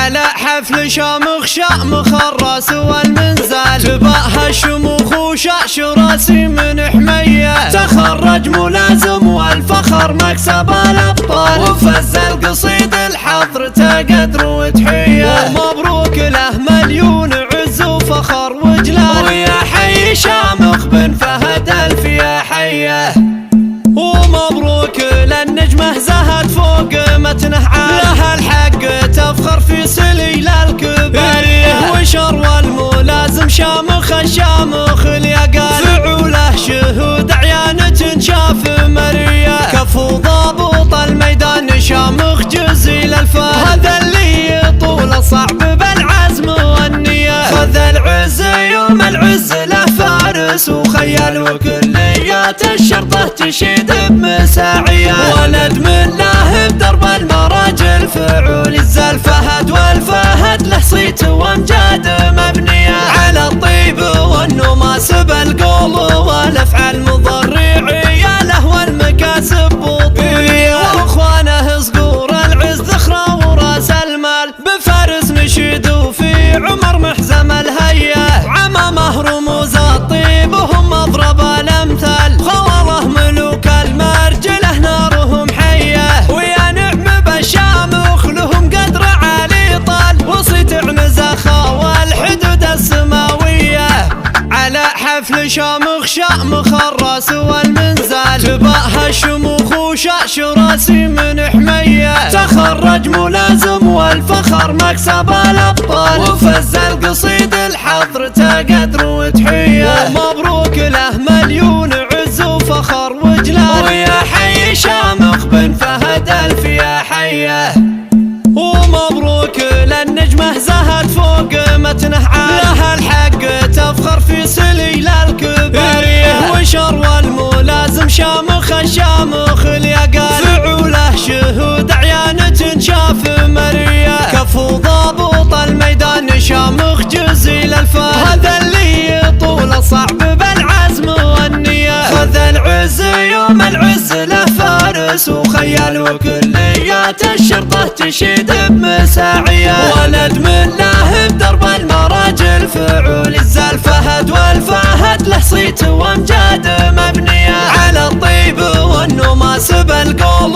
على حفل شامخ الراس والمنزل، تباهى الشموخ وشاش راسي من حمية، تخرج ملازم والفخر مكسب الابطال، وفز القصيد الحضر تقدر وتحية، ومبروك له مليون عز وفخر وجلال، ويا حي شامخ بن فهد الف يا حيه، ومبروك للنجمة زهد فوق متنه لها الحق تفخر في سليل الكبار، وشر الملازم شامخ الشامخ اليقال، فعوله شهود عيان تنشاف مريه، كفو ضابط الميدان شامخ جزيل الفار، هذا اللي طول الصعب بالعزم والنية، خذ العز يوم العز له فارس وخيال، وكليات الشرطة تشيد بمساعية، ولد من له بدرب المراجل فعول الزل، فهد والفهد له صيت وامجاد مبنية، على الطيب والنماس بالقول والافعال مضرعية له والمكاسب بطولية، واخوانه صقور العز ذخرة وراس المال، بفارس نشيد وفي عمر محزم الهية، عمامه رموز الطيب وهم مضرب الامثال، خواله ملوك المرجله نارهم حيه، ويا نعم بالشامخ لهم قدر عالي طال، وصيت عنزخه والحدود السماويه، على حفل شامخ الراس والمنزل، تباهى الشموخ وشاش راسي من حميه، تخرج ملازم والفخر مكسب الابطال، وفز القصيد الحضر تقدر وتحيه، ومبروك له مليون عز وفخر وجلال، ويا حي شامخ بن فهد الف يا حيه، ومبروك للنجمة زهد فوق متنه لها الحق تفخر في سليل الكبار، وشر الملازم شامخ الشامخ اليقال، فعوله شهود عيان تنشاف مريه، كفو ضابط الميدان شامخ جزيل الفار، هذا اللي طول الصعب بالعزم والنية، خذ العز يوم العز له فارس وخيال، وكليات الشرطة تشيد بمساعية، ولد من له بدرب المراجل فعول الزل، فهد والفهد له صيت وامجاد مبنية، على الطيب والنماس بالقول